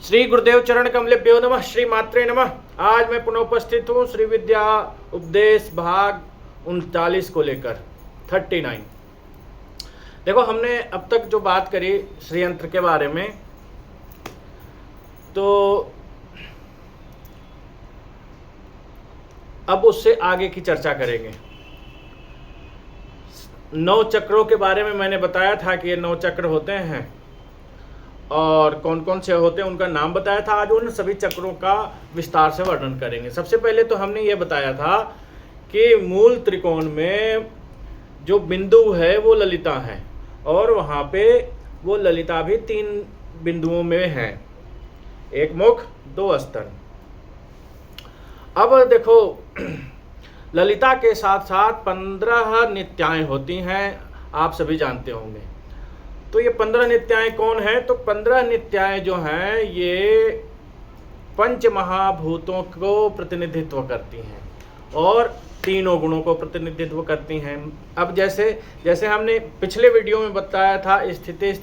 श्री गुरुदेव चरण कमलेभ्यो नमः। श्री मात्रे नमः। आज मैं पुनः उपस्थित हूँ श्री विद्या उपदेश भाग 39 को लेकर 39। देखो, हमने अब तक जो बात करी श्री यंत्र के बारे में, तो अब उससे आगे की चर्चा करेंगे। 9 चक्रों के बारे में मैंने बताया था कि ये 9 चक्र होते हैं और कौन कौन से होते हैं उनका नाम बताया था। आज उन सभी चक्रों का विस्तार से वर्णन करेंगे। सबसे पहले तो हमने ये बताया था कि मूल त्रिकोण में जो बिंदु है वो ललिता है और वहाँ पे वो ललिता भी 3 बिंदुओं में है, एक मुख 2 स्तन। अब देखो, ललिता के साथ साथ 15 नित्याएं होती हैं, आप सभी जानते होंगे। तो ये 15 नित्याएं कौन है? तो 15 नित्याएं जो हैं ये पंच महाभूतों को प्रतिनिधित्व करती हैं और तीनों गुणों को प्रतिनिधित्व करती हैं। अब जैसे हमने पिछले वीडियो में बताया था, स्थिति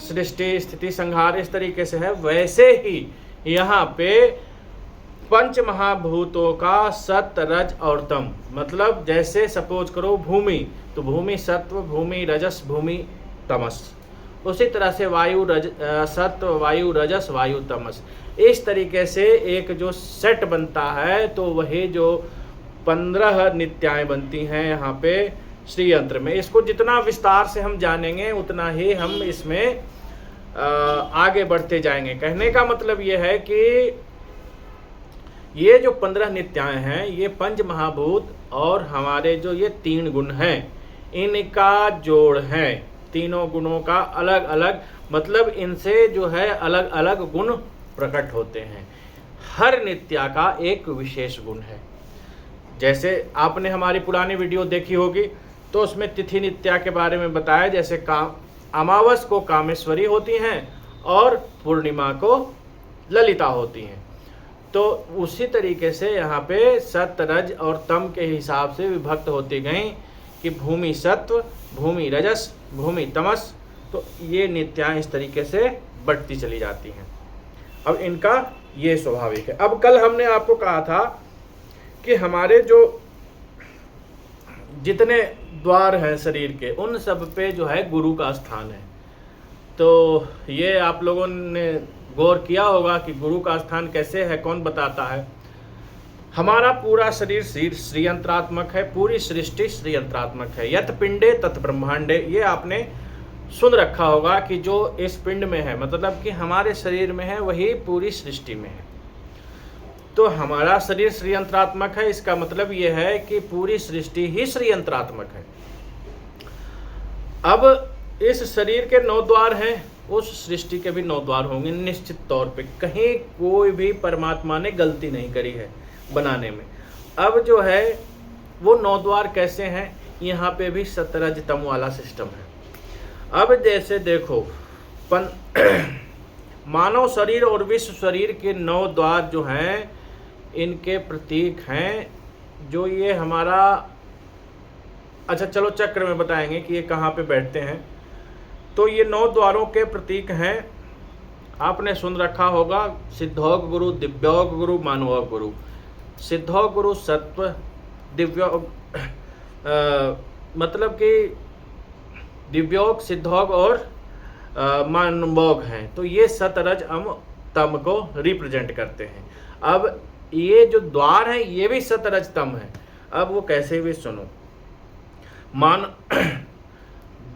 सृष्टि स्थिति संहार इस तरीके से है, वैसे ही यहाँ पे पंच महाभूतों का सत रज और तम, मतलब जैसे सपोज करो भूमि, तो भूमि सत्व, भूमि रजस, भूमि तमस। उसी तरह से वायु सत्व, वायु रजस, वायु तमस। इस तरीके से एक जो सेट बनता है, तो वही जो 15 नित्याएं बनती हैं यहाँ पे श्री यंत्र में। इसको जितना विस्तार से हम जानेंगे उतना ही हम इसमें आगे बढ़ते जाएंगे। कहने का मतलब ये है कि ये जो 15 नित्याएं हैं ये पंच महाभूत और हमारे जो ये 3 गुण हैं इनका जोड़ है। तीनों गुणों का अलग अलग, मतलब इनसे जो है अलग अलग गुण प्रकट होते हैं। हर नित्या का एक विशेष गुण है। जैसे आपने हमारी पुरानी वीडियो देखी होगी तो उसमें तिथि नित्या के बारे में बताया, जैसे अमावस को कामेश्वरी होती हैं और पूर्णिमा को ललिता होती हैं। तो उसी तरीके से यहाँ पे सत रज और तम के हिसाब से विभक्त होती गई कि भूमि सत्व, भूमि रजस, भूमि तमस। तो ये नित्याएं इस तरीके से बढ़ती चली जाती हैं। अब इनका ये स्वाभाविक है। अब कल हमने आपको कहा था कि हमारे जो जितने द्वार हैं शरीर के, उन सब पे जो है गुरु का स्थान है। तो ये आप लोगों ने गौर किया होगा कि गुरु का स्थान कैसे है, कौन बताता है? हमारा पूरा शरीर श्रीयंत्रात्मक है, पूरी सृष्टि श्रीयंत्रात्मक है। यत पिंडे तत् ब्रह्मांडे, ये आपने सुन रखा होगा कि जो इस पिंड में है, मतलब कि हमारे शरीर में है, वही पूरी सृष्टि में है। तो हमारा शरीर श्रीयंत्रात्मक है, इसका मतलब ये है कि पूरी सृष्टि ही श्रीयंत्रात्मक है। अब इस शरीर के 9 द्वार हैं, उस सृष्टि के भी 9 द्वार होंगे निश्चित तौर पे। कहीं कोई भी परमात्मा ने गलती नहीं करी है बनाने में। अब जो है वो 9 द्वार कैसे हैं, यहाँ पे भी सतरजतम वाला सिस्टम है। अब जैसे देखो, मानव शरीर और विश्व शरीर के 9 द्वार जो हैं इनके प्रतीक हैं। जो ये हमारा, अच्छा चलो चक्र में बताएंगे कि ये कहाँ पे बैठते हैं। तो ये 9 द्वारों के प्रतीक हैं। आपने सुन रखा होगा सिद्धौघ गुरु, दिव्यौघ गुरु, मानवौघ गुरु। सिद्धौघ गुरु सत्व, दिव्यौघ मतलब कि दिव्यौघ, सिद्धौघ और मानवौघ हैं। तो ये सतरज तम को रिप्रेजेंट करते हैं। अब ये जो द्वार हैं ये भी सतरज तम है। अब वो कैसे भी सुनो।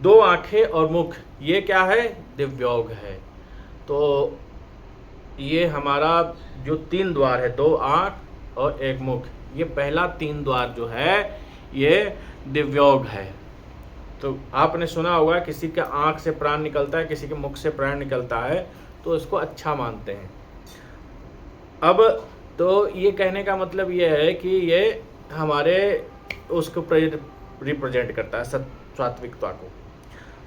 2 आंखें और मुख, ये क्या है? दिव्यौघ है। तो ये हमारा जो 3 द्वार है, 2 आंख और 1 मुख, ये पहला 3 द्वार जो है ये दिव्यौघ है। तो आपने सुना होगा किसी के आंख से प्राण निकलता है, किसी के मुख से प्राण निकलता है, तो इसको अच्छा मानते हैं। अब तो ये कहने का मतलब ये है कि ये हमारे उसको रिप्रेजेंट करता है, सात्विकता को।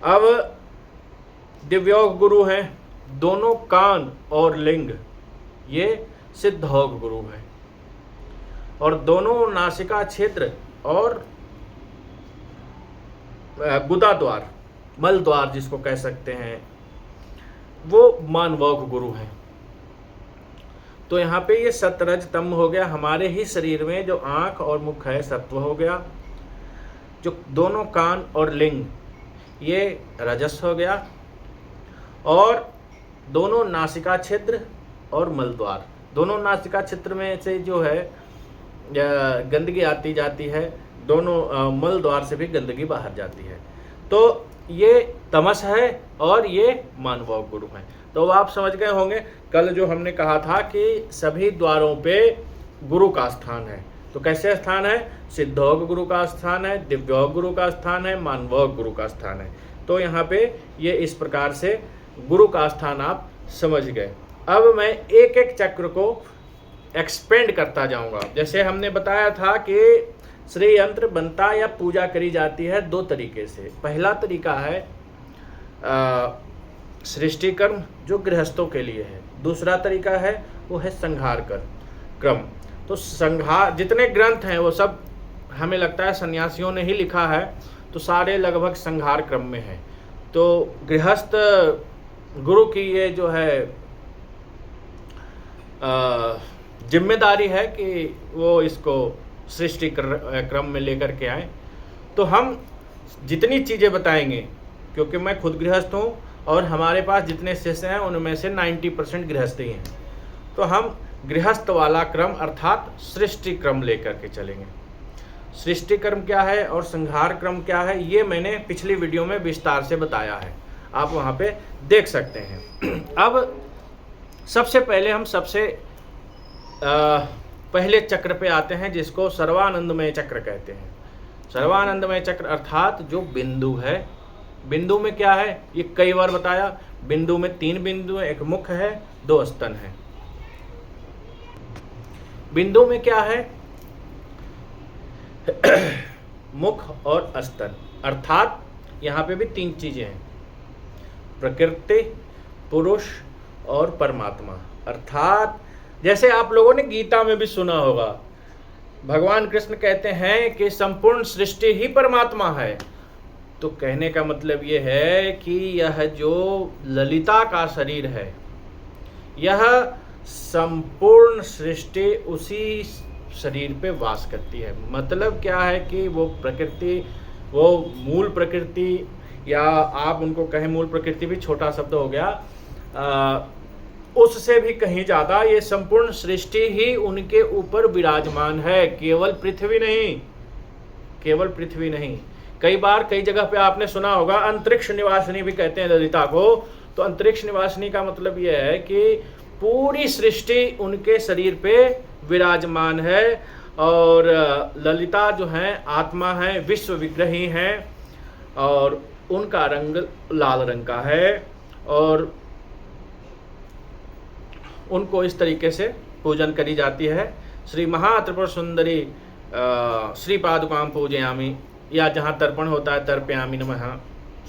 अब दिव्यौघ गुरु हैं, दोनों कान और लिंग, ये सिद्धौघ गुरु है। और दोनों नासिका क्षेत्र और गुदा द्वार, मल द्वार जिसको कह सकते हैं, वो मानवोग गुरु हैं। तो यहाँ पे ये सतरज तम हो गया। हमारे ही शरीर में जो आँख और मुख है सत्व हो गया, जो दोनों कान और लिंग ये रजस हो गया, और दोनों नासिका छिद्र और मलद्वार, दोनों नासिका छिद्र में से जो है गंदगी आती जाती है, दोनों मल द्वार से भी गंदगी बाहर जाती है। तो ये तमस है और ये मानवोग गुरु हैं। तो आप समझ गए होंगे कल जो हमने कहा था कि सभी द्वारों पे गुरु का स्थान है। तो कैसे स्थान है? सिद्धोग गुरु का स्थान है, दिव्योग गुरु का स्थान है, मानवोग गुरु का स्थान है। तो यहाँ पे ये इस प्रकार से गुरु का स्थान आप समझ गए। अब मैं एक एक चक्र को एक्सपेंड करता जाऊंगा। जैसे हमने बताया था कि श्री यंत्र बनता या पूजा करी जाती है दो तरीके से। पहला तरीका है सृष्टि कर्म जो गृहस्थों के लिए है, दूसरा तरीका है वो है संहार क्रम। तो संहार जितने ग्रंथ हैं वो सब हमें लगता है सन्यासियों ने ही लिखा है, तो सारे लगभग संहार क्रम में हैं। तो गृहस्थ गुरु की ये जो है जिम्मेदारी है कि वो इसको सृष्टि क्रम में लेकर के आए। तो हम जितनी चीज़ें बताएंगे, क्योंकि मैं खुद गृहस्थ हूँ और हमारे पास जितने शिष्य हैं उनमें से 90% गृहस्थ ही हैं, तो हम गृहस्थ वाला क्रम अर्थात सृष्टि क्रम लेकर के चलेंगे। सृष्टि क्रम क्या है और संहार क्रम क्या है, ये मैंने पिछली वीडियो में विस्तार से बताया है, आप वहाँ पे देख सकते हैं। अब सबसे पहले हम पहले चक्र पे आते हैं, जिसको सर्वानंदमय चक्र कहते हैं। सर्वानंदमय चक्र अर्थात जो बिंदु है। बिंदु में क्या है ये कई बार बताया। बिंदु में 3 बिंदु है, एक मुख है, 2 स्तन है। बिंदु में क्या है? मुख और स्तन, अर्थात यहाँ पे भी 3 चीजें हैं, प्रकृति, पुरुष और परमात्मा। अर्थात जैसे आप लोगों ने गीता में भी सुना होगा, भगवान कृष्ण कहते हैं कि संपूर्ण सृष्टि ही परमात्मा है। तो कहने का मतलब ये है कि यह जो ललिता का शरीर है, यह संपूर्ण सृष्टि उसी शरीर पे वास करती है। मतलब क्या है कि वो प्रकृति, वो मूल प्रकृति, या आप उनको कहें मूल प्रकृति भी छोटा शब्द हो गया, उससे भी कहीं ज़्यादा ये संपूर्ण सृष्टि ही उनके ऊपर विराजमान है। केवल पृथ्वी नहीं, केवल पृथ्वी नहीं। कई बार कई जगह पे आपने सुना होगा अंतरिक्ष निवासिनी भी कहते हैं ललिता को। तो अंतरिक्ष निवासिनी का मतलब यह है कि पूरी सृष्टि उनके शरीर पे विराजमान है। और ललिता जो हैं आत्मा है, विश्व विग्रही हैं, और उनका रंग लाल रंग का है, और उनको इस तरीके से पूजन करी जाती है। श्री महात्रिपुर सुंदरी श्री पादुकाम पूजयामी, या जहाँ तर्पण होता है तर्पयामी नमः,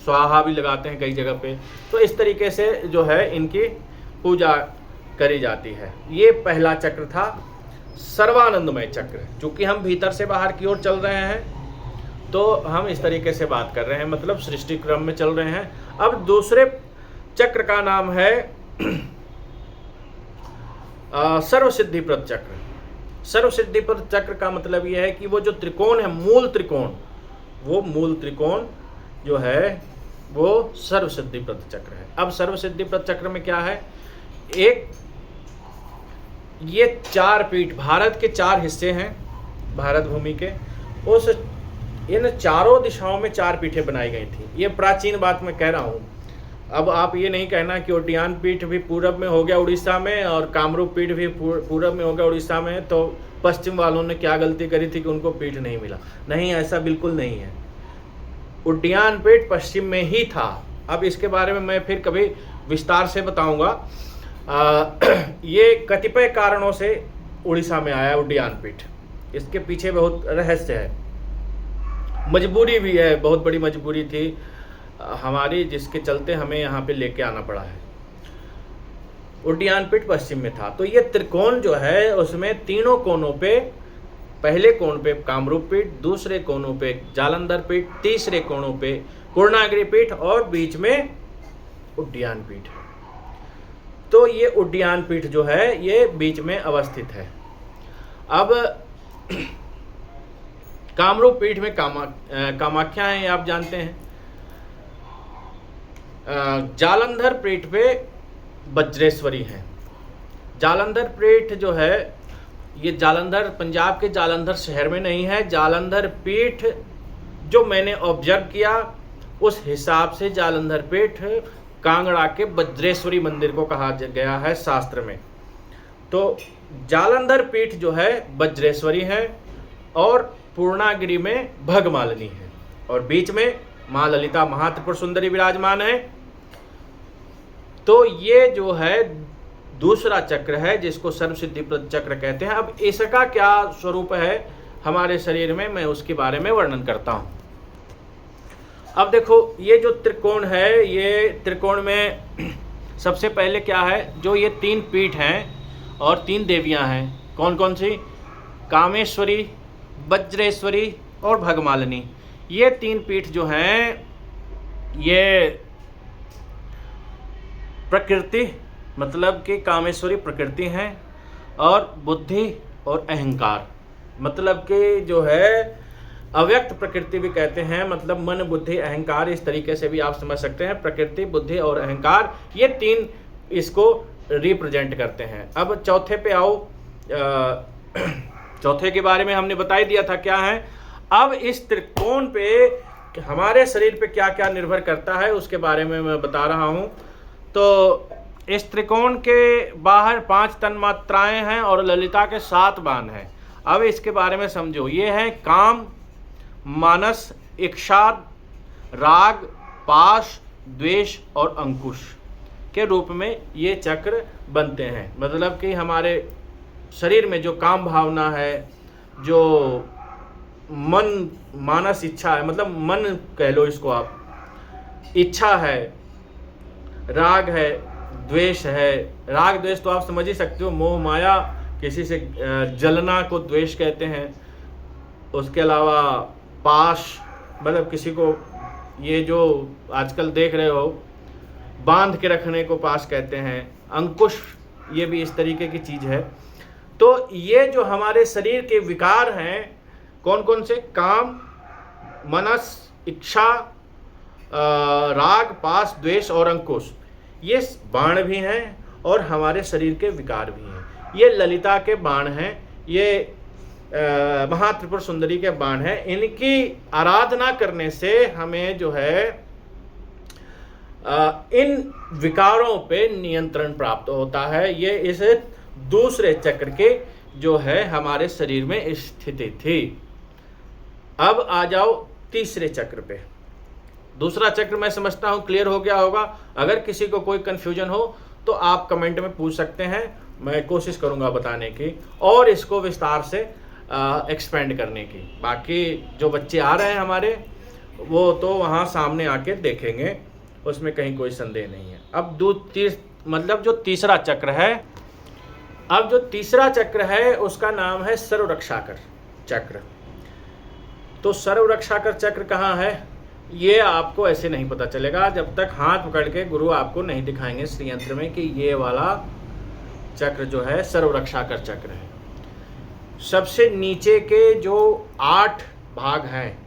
स्वाहा भी लगाते हैं कई जगह पे। तो इस तरीके से जो है इनकी पूजा करी जाती है। ये पहला चक्र था सर्वानंदमय चक्र। चूँकि हम भीतर से बाहर की ओर चल रहे हैं, तो हम इस तरीके से बात कर रहे हैं, मतलब सृष्टि क्रम में चल रहे हैं। अब दूसरे चक्र का नाम है सर्वसिद्धिप्रद चक्र। सर्वसिद्धिप्रद चक्र का मतलब यह है कि वो जो त्रिकोण है, मूल त्रिकोण, वो मूल त्रिकोण जो है वो सर्वसिद्धिप्रद चक्र है। अब सर्वसिद्धिप्रद चक्र में क्या है? एक ये 4 पीठ, भारत के 4 हिस्से हैं भारत भूमि के, उस इन चारों दिशाओं में 4 पीठें बनाई गई थी। ये प्राचीन बात मैं कह रहा हूँ। अब आप ये नहीं कहना कि उड्डयन पीठ भी पूरब में हो गया उड़ीसा में, और कामरूप पीठ भी पूरब में हो गया उड़ीसा में, तो पश्चिम वालों ने क्या गलती करी थी कि उनको पीठ नहीं मिला। नहीं, ऐसा बिल्कुल नहीं है। उड्डयन पीठ पश्चिम में ही था। अब इसके बारे में मैं फिर कभी विस्तार से बताऊंगा। ये कतिपय कारणों से उड़ीसा में आया उड्डयन पीठ। इसके पीछे बहुत रहस्य है, मजबूरी भी है, बहुत बड़ी मजबूरी थी हमारी, जिसके चलते हमें यहाँ पे लेके आना पड़ा है। उड्डयन पीठ पश्चिम में था। तो ये त्रिकोण जो है उसमें तीनों कोनों पे, पहले कोण पे कामरूप पीठ, दूसरे कोनों पे जालंधर पीठ, तीसरे कोनों पे पूर्णागिरि पीठ, और बीच में उड्डयन पीठ। तो ये उड्डयन पीठ जो है ये बीच में अवस्थित है। अब कामरूप पीठ में कामाख्या है, आप जानते हैं। जालंधर पीठ पे वज्रेश्वरी है। जालंधर पीठ जो है ये जालंधर पंजाब के जालंधर शहर में नहीं है। जालंधर पीठ जो मैंने ऑब्जर्व किया उस हिसाब से जालंधर पीठ कांगड़ा के वज्रेश्वरी मंदिर को कहा गया है शास्त्र में। तो जालंधर पीठ जो है वज्रेश्वरी है और पूर्णागिरि में भगमालिनी है और बीच में माँ ललिता महात्रिपुर सुंदरी विराजमान है। तो ये जो है दूसरा चक्र है जिसको सर्वसिद्धिप्रद चक्र कहते हैं। अब इसका क्या स्वरूप है हमारे शरीर में, मैं उसके बारे में वर्णन करता हूँ। अब देखो ये जो त्रिकोण है, ये त्रिकोण में सबसे पहले क्या है, जो ये 3 पीठ हैं और 3 देवियां हैं। कौन कौन सी? कामेश्वरी, वज्रेश्वरी और भगमालिनी। ये 3 पीठ जो हैं ये प्रकृति, मतलब कि कामेश्वरी प्रकृति हैं, और बुद्धि और अहंकार, मतलब कि जो है अव्यक्त प्रकृति भी कहते हैं, मतलब मन बुद्धि अहंकार, इस तरीके से भी आप समझ सकते हैं। प्रकृति, बुद्धि और अहंकार, ये 3 इसको रिप्रेजेंट करते हैं। अब चौथे पे आओ। चौथे के बारे में हमने बता ही दिया था क्या है। अब इस त्रिकोण पे हमारे शरीर पे क्या क्या निर्भर करता है उसके बारे में मैं बता रहा हूँ। तो इस त्रिकोण के बाहर 5 तन्मात्राएं हैं और ललिता के 7 बाण हैं। अब इसके बारे में समझो। ये है काम, मानस, इच्छा, राग, पाश, द्वेष और अंकुश के रूप में ये चक्र बनते हैं। मतलब कि हमारे शरीर में जो काम भावना है, जो मन मानस इच्छा है, मतलब मन कह लो इसको आप, इच्छा है, राग है, द्वेष है। राग द्वेष तो आप समझ ही सकते हो, मोह माया, किसी से जलना को द्वेष कहते हैं। उसके अलावा पाश, मतलब किसी को, ये जो आजकल देख रहे हो बांध के रखने को पाश कहते हैं। अंकुश, ये भी इस तरीके की चीज है। तो ये जो हमारे शरीर के विकार हैं, कौन कौन से? काम, मनस, इच्छा, राग, पाश, द्वेष और अंकुश, ये बाण भी हैं और हमारे शरीर के विकार भी हैं। ये ललिता के बाण हैं, ये महात्रिपुर सुंदरी के बाण हैं। इनकी आराधना करने से हमें जो है इन विकारों पे नियंत्रण प्राप्त होता है। ये इस दूसरे चक्र के जो है हमारे शरीर में स्थिति थी। अब आ जाओ तीसरे चक्र पे। दूसरा चक्र मैं समझता हूँ क्लियर हो गया होगा। अगर किसी को कोई कन्फ्यूजन हो तो आप कमेंट में पूछ सकते हैं, मैं कोशिश करूँगा बताने की और इसको विस्तार से एक्सपेंड करने की। बाकी जो बच्चे आ रहे हैं हमारे, वो तो वहाँ सामने आके देखेंगे, उसमें कहीं कोई संदेह नहीं है। अब मतलब जो तीसरा चक्र है, अब जो तीसरा चक्र है उसका नाम है सर्वरक्षाकर चक्र। तो सर्वरक्षाकर चक्र कहाँ है, ये आपको ऐसे नहीं पता चलेगा जब तक हाथ पकड़ के गुरु आपको नहीं दिखाएंगे श्रीयंत्र में कि ये वाला चक्र जो है सर्वरक्षाकर चक्र है। सबसे नीचे के जो 8 भाग हैं,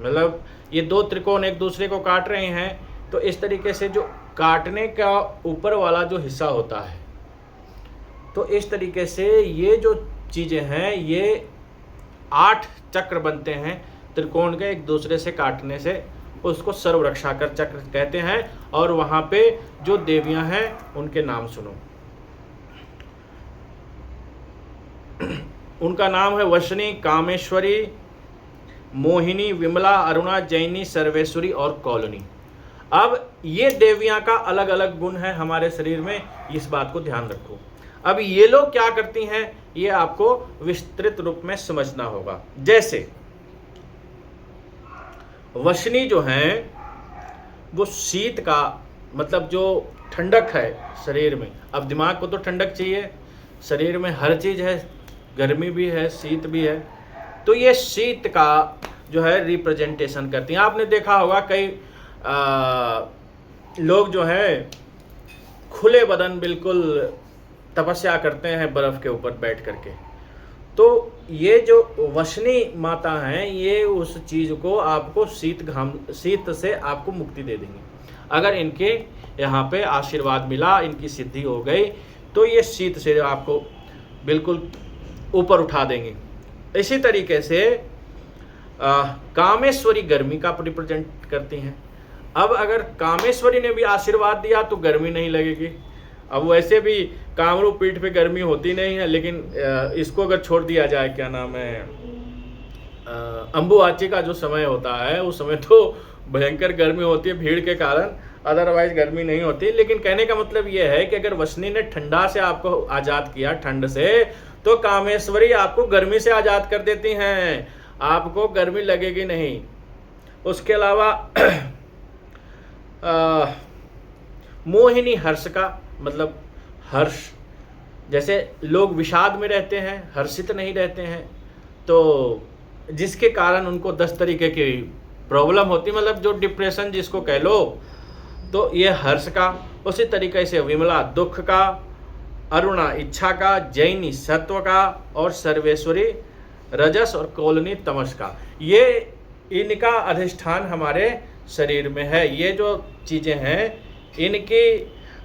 मतलब ये 2 त्रिकोण एक दूसरे को काट रहे हैं, तो इस तरीके से जो काटने का ऊपर वाला जो हिस्सा होता है, तो इस तरीके से ये जो चीज़ें हैं ये 8 चक्र बनते हैं त्रिकोण के एक दूसरे से काटने से, उसको सर्वरक्षाकर चक्र कहते हैं। और वहाँ पे जो देवियाँ हैं उनके नाम सुनो। उनका नाम है वशनी, कामेश्वरी, मोहिनी, विमला, अरुणा, जैनी, सर्वेश्वरी और कौलनी। अब ये देवियाँ का अलग अलग गुण है हमारे शरीर में, इस बात को ध्यान रखो। अब ये लोग क्या करती हैं ये आपको विस्तृत रूप में समझना होगा। जैसे वशनी जो हैं वो शीत का, मतलब जो ठंडक है शरीर में, अब दिमाग को तो ठंडक चाहिए, शरीर में हर चीज़ है, गर्मी भी है, शीत भी है, तो ये शीत का जो है रिप्रेजेंटेशन करती हैं। आपने देखा होगा कई लोग जो हैं खुले बदन बिल्कुल तपस्या करते हैं बर्फ़ के ऊपर बैठ करके। तो ये जो वशनी माता हैं, ये उस चीज़ को आपको शीत से आपको मुक्ति दे देंगी। अगर इनके यहाँ पे आशीर्वाद मिला, इनकी सिद्धि हो गई, तो ये शीत से आपको बिल्कुल ऊपर उठा देंगे। इसी तरीके से कामेश्वरी गर्मी का रिप्रेजेंट करती हैं। अब अगर कामेश्वरी ने भी आशीर्वाद दिया तो गर्मी नहीं लगेगी। अब वैसे भी कामरू पीठ पे गर्मी होती नहीं है, लेकिन इसको अगर छोड़ दिया जाए, क्या नाम है, अम्बुवाची का जो समय होता है उस समय तो भयंकर गर्मी होती है भीड़ के कारण, अदरवाइज गर्मी नहीं होती। लेकिन कहने का मतलब ये है कि अगर वशनी ने ठंडा से आपको आज़ाद किया, ठंड से, तो कामेश्वरी आपको गर्मी से आज़ाद कर देती हैं, आपको गर्मी लगेगी नहीं। उसके अलावा मोहिनी हर्ष का मतलब हर्ष, जैसे लोग विषाद में रहते हैं, हर्षित नहीं रहते हैं, तो जिसके कारण उनको 10 तरीके की प्रॉब्लम होती, मतलब जो डिप्रेशन जिसको कह लो, तो ये हर्ष का। उसी तरीके से विमला दुख का, अरुणा इच्छा का, जैनी सत्व का, और सर्वेश्वरी रजस और कौलनी तमस का। ये इनका अधिष्ठान हमारे शरीर में है। ये जो चीज़ें हैं इनकी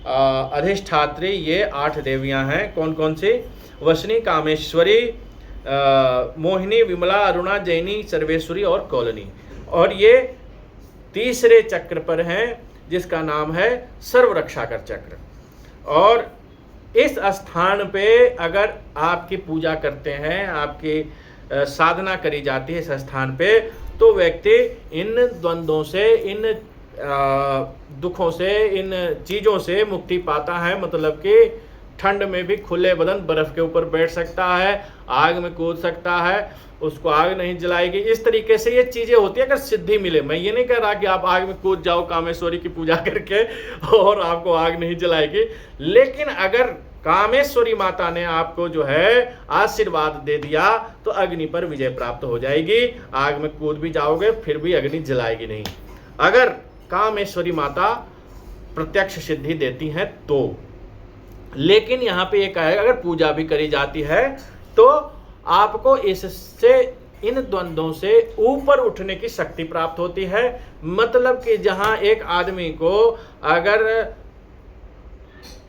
अधिष्ठात्री ये 8 देवियां हैं। कौन कौन सी? वशनी, कामेश्वरी, मोहिनी, विमला, अरुणा, जैनी, सर्वेश्वरी और कौलनी। और ये तीसरे चक्र पर हैं जिसका नाम है सर्वरक्षाकर चक्र। और इस स्थान पे अगर आपकी पूजा करते हैं, आपकी साधना करी जाती है इस स्थान पे, तो व्यक्ति इन द्वंद्वों से, इन दुखों से, इन चीज़ों से मुक्ति पाता है। मतलब कि ठंड में भी खुले बदन बर्फ़ के ऊपर बैठ सकता है, आग में कूद सकता है, उसको आग नहीं जलाएगी। इस तरीके से ये चीज़ें होती है अगर सिद्धि मिले। मैं ये नहीं कह रहा कि आप आग में कूद जाओ कामेश्वरी की पूजा करके और आपको आग नहीं जलाएगी, लेकिन अगर कामेश्वरी माता ने आपको जो है आशीर्वाद दे दिया तो अग्नि पर विजय प्राप्त हो जाएगी। आग में कूद भी जाओगे फिर भी अग्नि जलाएगी नहीं, अगर कामेश्वरी माता प्रत्यक्ष सिद्धि देती हैं तो। लेकिन यहाँ पे एक है, अगर पूजा भी करी जाती है तो आपको इससे, इन द्वंद्वों से ऊपर उठने की शक्ति प्राप्त होती है। मतलब कि जहाँ एक आदमी को अगर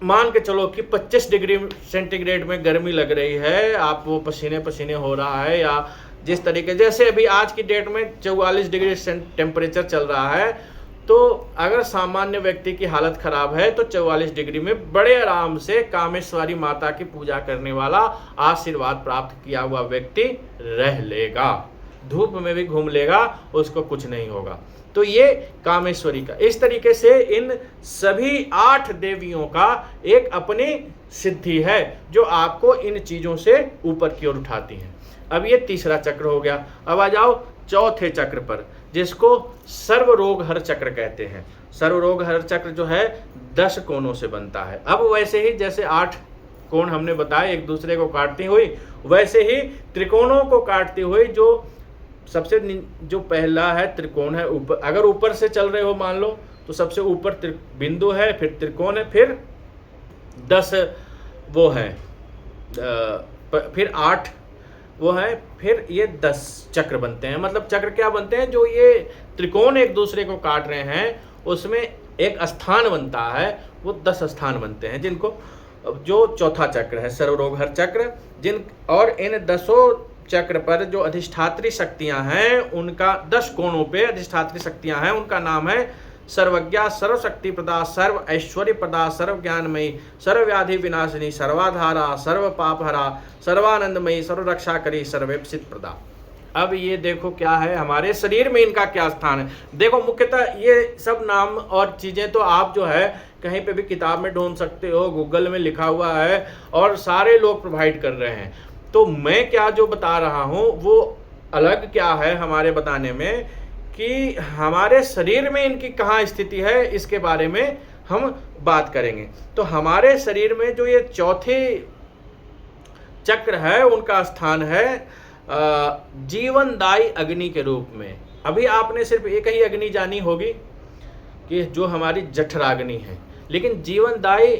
मान के चलो कि 25 डिग्री सेंटीग्रेड में गर्मी लग रही है, आप वो पसीने पसीने हो रहा है, या जिस तरीके जैसे अभी आज की डेट में 44 डिग्री टेम्परेचर चल रहा है, तो अगर सामान्य व्यक्ति की हालत खराब है तो 44 डिग्री में बड़े आराम से कामेश्वरी माता की पूजा करने वाला, आशीर्वाद प्राप्त किया हुआ व्यक्ति रह लेगा, धूप में भी घूम लेगा, उसको कुछ नहीं होगा। तो ये कामेश्वरी का, इस तरीके से इन सभी 8 देवियों का एक अपनी सिद्धि है जो आपको इन चीज़ों से ऊपर की ओर उठाती हैं। अब ये तीसरा चक्र हो गया। अब आ जाओ चौथे चक्र पर, जिसको सर्वरोग हर चक्र कहते हैं। सर्वरोग हर चक्र जो है 10 कोणों से बनता है। अब वैसे ही जैसे 8 कोण हमने बताए एक दूसरे को काटती हुई, वैसे ही त्रिकोणों को काटती हुई जो सबसे जो पहला है त्रिकोण है ऊपर, अगर ऊपर से चल रहे हो मान लो तो सबसे ऊपर बिंदु है, फिर त्रिकोण है, फिर 10 वो है, फिर 8 वो है, फिर ये 10 चक्र बनते हैं। मतलब चक्र क्या बनते हैं? जो ये त्रिकोण एक दूसरे को काट रहे हैं उसमें एक स्थान बनता है, वो 10 स्थान बनते हैं, जिनको जो चौथा चक्र है सर्वरोग हर चक्र। जिन और इन 10 चक्र पर जो अधिष्ठात्री शक्तियां हैं, उनका 10 कोणों पे अधिष्ठात्री शक्तियां हैं, उनका नाम है सर्वज्ञा, सर्वशक्ति प्रदा, सर्व ऐश्वर्य प्रदा, सर्व ज्ञानमयी, सर्वव्याधि विनाशिनी, सर्वाधारा, सर्व पापहरा, सर्वानंदमयी, सर्व रक्षा करी, सर्वेप्सित प्रदा। अब ये देखो क्या है, हमारे शरीर में इनका क्या स्थान है। देखो मुख्यतः ये सब नाम और चीज़ें तो आप जो है कहीं पे भी किताब में ढूंढ सकते हो, गूगल में लिखा हुआ है और सारे लोग प्रोवाइड कर रहे हैं। तो मैं क्या जो बता रहा हूँ वो अलग क्या है हमारे बताने में, कि हमारे शरीर में इनकी कहाँ स्थिति है इसके बारे में हम बात करेंगे। तो हमारे शरीर में जो ये चौथे चक्र है उनका स्थान है जीवनदायी अग्नि के रूप में। अभी आपने सिर्फ एक ही अग्नि जानी होगी कि जो हमारी जठराग्नि है, लेकिन जीवनदायी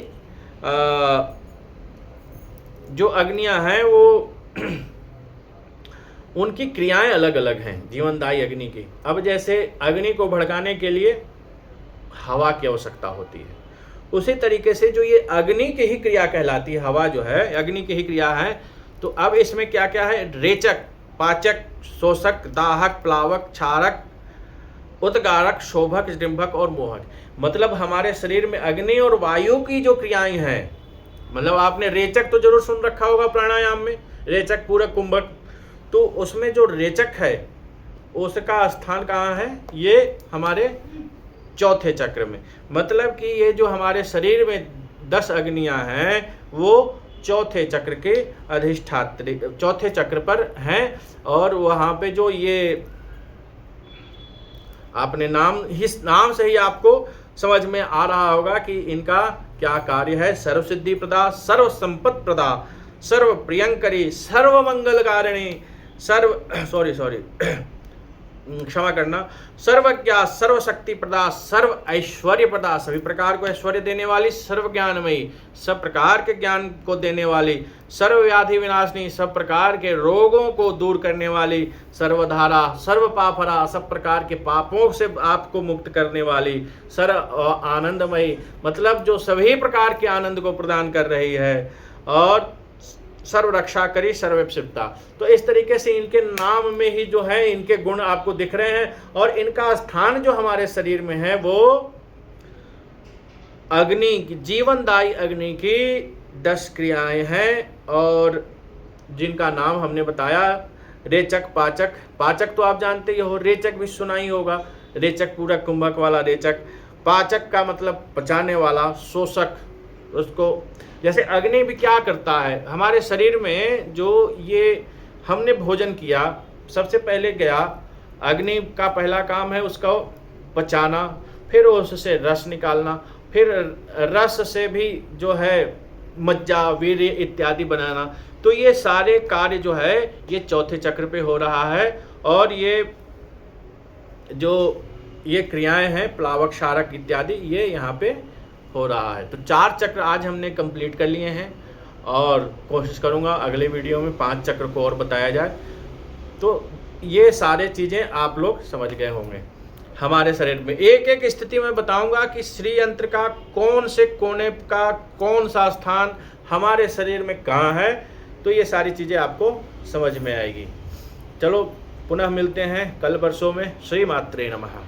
जो अग्नियां हैं वो उनकी क्रियाएं अलग अलग हैं जीवनदायी अग्नि की। अब जैसे अग्नि को भड़काने के लिए हवा की आवश्यकता होती है, उसी तरीके से जो ये अग्नि की ही क्रिया कहलाती है, हवा जो है अग्नि की ही क्रिया है। तो अब इसमें क्या क्या है? रेचक, पाचक, शोषक, दाहक, प्लावक, क्षारक, उद्गारक, शोभक, डिंभक और मोहक। मतलब हमारे शरीर में अग्नि और वायु की जो क्रियाएं हैं, मतलब आपने रेचक तो जरूर सुन रखा होगा प्राणायाम में, रेचक, पूरक, कुंभक। तो उसमें जो रेचक है उसका स्थान कहाँ है? ये हमारे चौथे चक्र में। मतलब कि ये जो हमारे शरीर में 10 अग्नियां हैं वो चौथे चक्र के अधिष्ठात्री, चौथे चक्र पर हैं। और वहाँ पे जो ये आपने इस नाम से ही आपको समझ में आ रहा होगा कि इनका क्या कार्य है। सर्व सिद्धि प्रदा, सर्व संपत्ति प्रदा, सर्व प्रियंकरी, सर्व मंगलकारिणी, क्षमा करना, सर्वज्ञा, सर्वशक्ति प्रदा, सर्व ऐश्वर्य प्रदा, सभी प्रकार को ऐश्वर्य देने वाली, सर्व ज्ञानमयी, सब प्रकार के ज्ञान को देने वाली, सर्व व्याधि विनाशनी, सब प्रकार के रोगों को दूर करने वाली, सर्वधारा, सर्व पापहरा, सब प्रकार के पापों से आपको मुक्त करने वाली, सर्व आनंदमयी, मतलब जो सभी प्रकार के आनंद को प्रदान कर रही है, और सर्व रक्षा करी, सर्वशिवता। तो इस तरीके से इनके नाम में ही जो है इनके गुण आपको दिख रहे हैं। और इनका स्थान जो हमारे शरीर में है वो अग्नि, जीवनदायी अग्नि की 10 क्रियाएं हैं, और जिनका नाम हमने बताया रेचक, पाचक। पाचक तो आप जानते ही हो, रेचक भी सुना ही होगा, रेचक पूरक कुंभक वाला रेचक। पाचक का मतलब पचाने वाला, शोषक, उसको जैसे अग्नि भी क्या करता है हमारे शरीर में, जो ये हमने भोजन किया, सबसे पहले गया अग्नि का पहला काम है उसको पचाना, फिर उससे रस निकालना, फिर रस से भी जो है मज्जा, वीर्य इत्यादि बनाना। तो ये सारे कार्य जो है ये चौथे चक्र पे हो रहा है। और ये जो ये क्रियाएं हैं प्लावक, क्षारक इत्यादि, ये यहाँ पे हो रहा है। तो 4 चक्र आज हमने कंप्लीट कर लिए हैं, और कोशिश करूँगा अगले वीडियो में 5 चक्र को और बताया जाए। तो ये सारे चीज़ें आप लोग समझ गए होंगे। हमारे शरीर में एक एक स्थिति में बताऊंगा कि श्री यंत्र का कौन से कोने का कौन सा स्थान हमारे शरीर में कहाँ है, तो ये सारी चीज़ें आपको समझ में आएगी। चलो पुनः मिलते हैं कल परसों में। श्री मात्रे नमः।